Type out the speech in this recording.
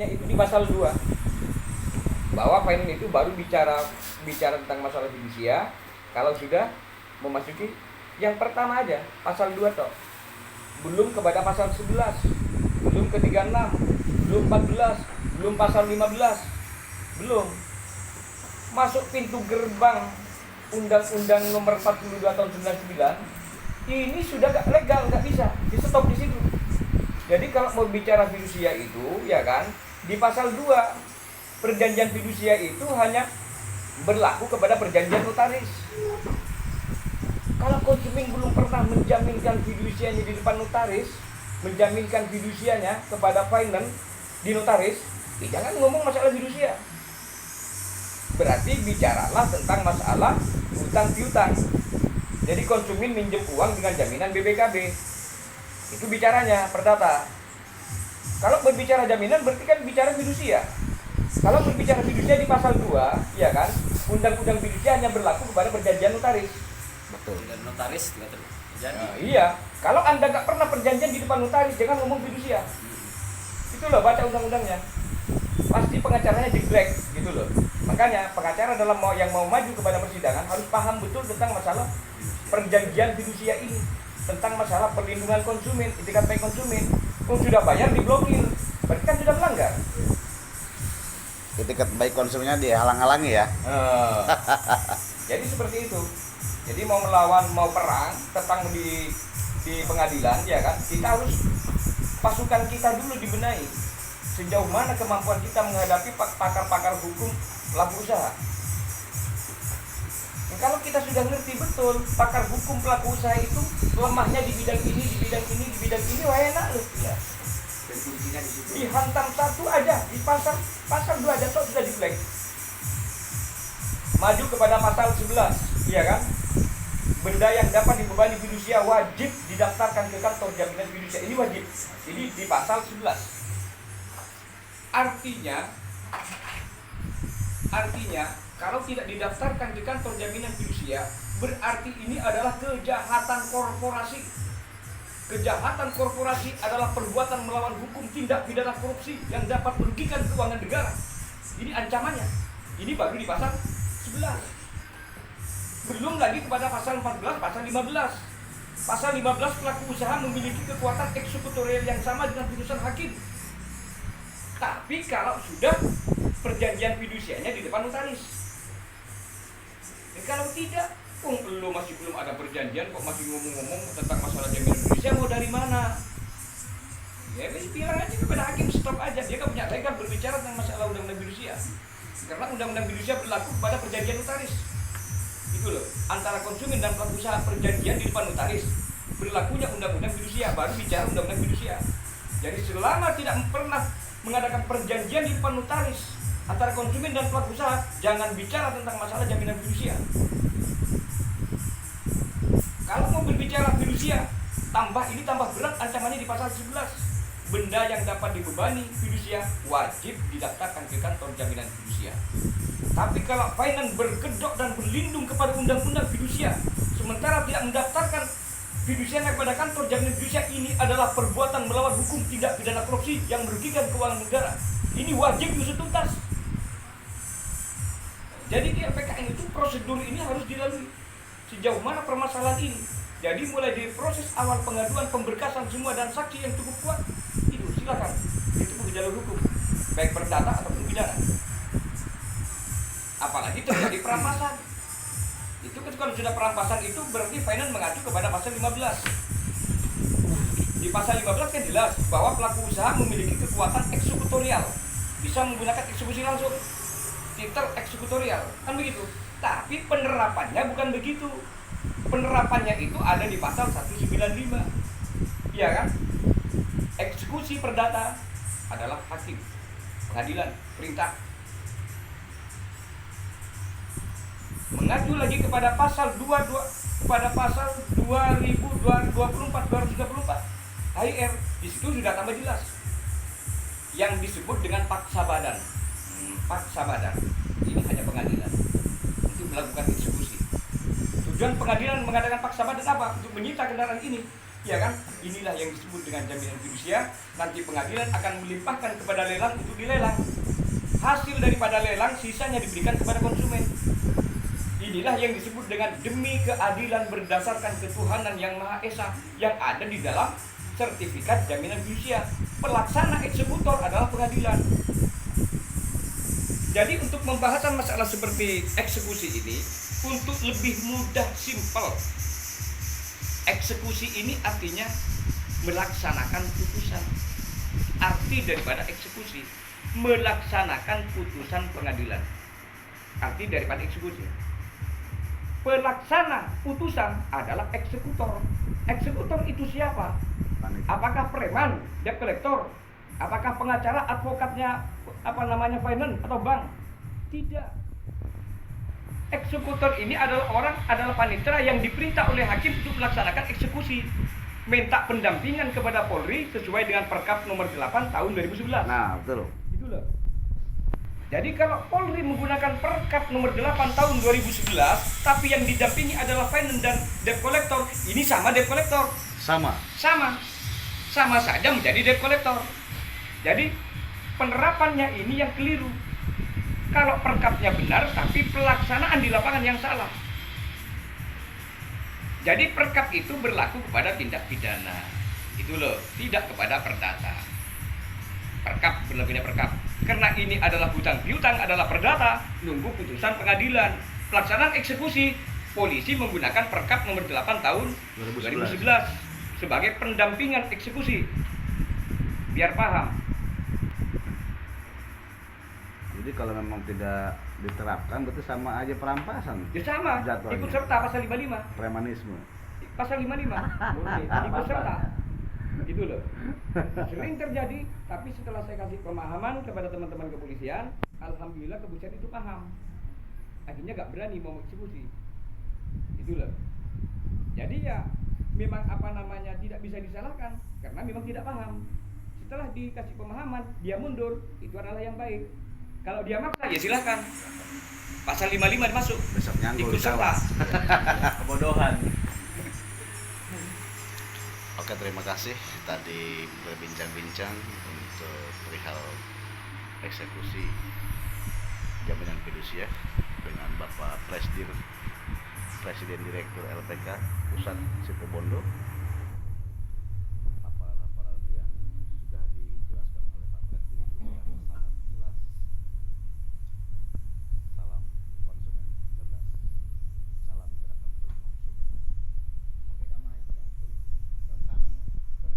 itu di pasal 2 bahwa finance itu baru bicara tentang masalah fidusia kalau sudah memasuki yang pertama aja pasal 2 toh. Belum kepada pasal 11, belum ke 36, belum 14, belum pasal 15. Belum. Masuk pintu gerbang Undang-Undang Nomor 42 tahun 99 ini sudah gak legal, gak bisa di stop di situ. Jadi kalau mau bicara fidusia itu, ya kan, di pasal 2 perjanjian fidusia itu hanya berlaku kepada perjanjian notaris. Kalau konsumen belum pernah menjaminkan fidusianya di depan notaris, menjaminkan fidusianya kepada finance di notaris, ya jangan ngomong masalah fidusia. Berarti bicaralah tentang masalah utang piutang. Jadi konsumen minjem uang dengan jaminan BPKB. Itu bicaranya perdata. Kalau berbicara jaminan berarti kan bicara fidusia. Kalau berbicara fidusia di pasal 2, ya kan, undang-undang fidusia hanya berlaku kepada perjanjian notaris. Betul. Dan notaris juga terjadi. Nah, iya. Kalau Anda nggak pernah perjanjian di depan notaris, jangan ngomong fidusia. Itu loh, baca undang-undangnya. Pasti pengacaranya jeglek gitu loh. Makanya pengacara dalam yang mau maju kepada persidangan harus paham betul tentang masalah perjanjian fidusia ini, tentang masalah perlindungan konsumen, etikat baik konsumen. Kalau sudah bayar diblokir, berarti kan sudah melanggar. Etikat baik konsumennya dihalang-halangi ya. Jadi seperti itu. Jadi mau melawan, mau perang tentang di pengadilan, ya kan, kita harus pasukan kita dulu dibenahi. Sejauh mana kemampuan kita menghadapi pakar-pakar hukum pelaku usaha. Nah, kalau kita sudah ngerti betul pakar hukum pelaku usaha itu lemahnya di bidang ini, di bidang ini, di bidang ini, wah enak loh. Ya. Dan kuncinya di situ. Dihantam satu aja di pasal 2 aja sudah di blank. Maju kepada pasal 11, iya kan? Benda yang dapat dibebani fidusia wajib didaftarkan ke kantor jaminan fidusia. Ini wajib. Ini di pasal 11. Artinya kalau tidak didaftarkan di kantor jaminan fidusia, berarti ini adalah kejahatan korporasi. Kejahatan korporasi adalah perbuatan melawan hukum tindak pidana korupsi yang dapat merugikan keuangan negara. Ini ancamannya. Ini baru di pasal 11. Belum lagi kepada pasal 14, pasal 15. Pasal 15 pelaku usaha memiliki kekuatan eksekutorial yang sama dengan putusan hakim. Tapi kalau sudah perjanjian fidusianya di depan notaris. Kalau tidak, lu masih belum ada perjanjian kok masih ngomong-ngomong tentang masalah jaminan fidusia, mau dari mana? Ya bilang aja kepada hakim, stop aja. Dia kan punya legal berbicara tentang masalah undang-undang fidusia. Karena undang-undang fidusia berlaku kepada perjanjian notaris. Itu loh, antara konsumen dan pelaku usaha perjanjian di depan notaris. Berlakunya undang-undang fidusia, baru bicara undang-undang fidusia. Jadi selama tidak pernah mengadakan perjanjian di depan notaris antara konsumen dan pelaku usaha, jangan bicara tentang masalah jaminan fidusia. Kalau mau berbicara fidusia, tambah berat ancamannya di pasal 11. Benda yang dapat dibebani fidusia wajib didaftarkan ke kantor jaminan fidusia. Tapi kalau finance berkedok dan berlindung kepada undang-undang fidusia, sementara tidak mendaftarkan fidusianya kepada kantor jaminan fidusia, ini adalah perbuatan melawan hukum tindak pidana korupsi yang merugikan keuangan negara. Ini wajib diusut tuntas. Jadi di LPKN itu prosedur ini harus dilalui. Sejauh mana permasalahan ini? Jadi mulai dari proses awal pengaduan, pemberkasan semua dan saksi yang cukup kuat, itu silakan ditempuh jalur hukum, baik perdata ataupun pidana. Apalagi terjadi perampasan. Itu kalau sudah perampasan itu berarti finance mengacu kepada pasal 15. Di pasal 15 kan jelas bahwa pelaku usaha memiliki kekuatan eksekutorial, bisa menggunakan eksekusi langsung, titel eksekutorial, kan begitu. Tapi penerapannya bukan begitu. Penerapannya itu ada di pasal 195. Iya kan? Eksekusi perdata adalah hakim, pengadilan, perintah. Mengacu lagi kepada pasal 22, kepada pasal 2024-234 HIR, di situ sudah tambah jelas yang disebut dengan paksa badan. Paksa badan ini hanya pengadilan untuk melakukan eksekusi. Tujuan pengadilan mengadakan paksa badan apa? Untuk menyita kendaraan ini Ya kan? Inilah yang disebut dengan jaminan fidusia. Nanti pengadilan akan melimpahkan kepada lelang untuk dilelang. Hasil daripada lelang sisanya diberikan kepada konsumen. Inilah yang disebut dengan demi keadilan berdasarkan ketuhanan yang Maha Esa yang ada di dalam sertifikat jaminan fidusia. Pelaksana eksekutor adalah pengadilan. Jadi untuk pembahasan masalah seperti eksekusi ini, untuk lebih mudah, simpel, eksekusi ini artinya melaksanakan putusan. Arti daripada eksekusi, melaksanakan putusan pengadilan. Arti daripada eksekusi, pelaksana putusan adalah eksekutor. Eksekutor itu siapa? Apakah preman, debt collector? Apakah pengacara, advokatnya, finance atau bank? Tidak. Eksekutor ini adalah panitera yang diperintah oleh hakim untuk melaksanakan eksekusi. Minta pendampingan kepada Polri sesuai dengan Perkap nomor 8 tahun 2011. Nah, betul. Itu loh. Jadi kalau Polri menggunakan Perkap nomor 8 tahun 2011, tapi yang didampingi adalah finance dan debt collector, ini sama debt collector. Sama saja menjadi debt collector. Jadi penerapannya ini yang keliru. Kalau perkapnya benar, tapi pelaksanaan di lapangan yang salah. Jadi perkap itu berlaku kepada tindak pidana. Itu loh, tidak kepada perdata. Perkap berlakunya perkap. Karena ini adalah hutang piutang, adalah perdata, nunggu putusan pengadilan. Pelaksanaan eksekusi, polisi menggunakan Perkap nomor 8 tahun 2011 sebagai pendampingan eksekusi. Biar paham. Jadi kalau memang tidak diterapkan berarti sama aja perampasan. Ya sama, Jatuhnya. ikut serta pasal 55. Premanisme. Pasal 55. Ikut serta. Gitu loh. Sering terjadi, tapi setelah saya kasih pemahaman kepada teman-teman kepolisian, alhamdulillah kepolisian itu paham. Akhirnya gak berani mau eksekusi. Gitu loh. Jadi ya memang tidak bisa disalahkan karena memang tidak paham. Setelah dikasih pemahaman, dia mundur, itu adalah yang baik. Kalau dia maksa, ya silakan. Pasal 55 dimasuk. Besok nyangkul Ikut serta. Kebodohan. Oke, terima kasih tadi berbincang-bincang untuk perihal eksekusi jaminan fidusia dengan Bapak Presiden Direktur LPK Pusat Situbondo.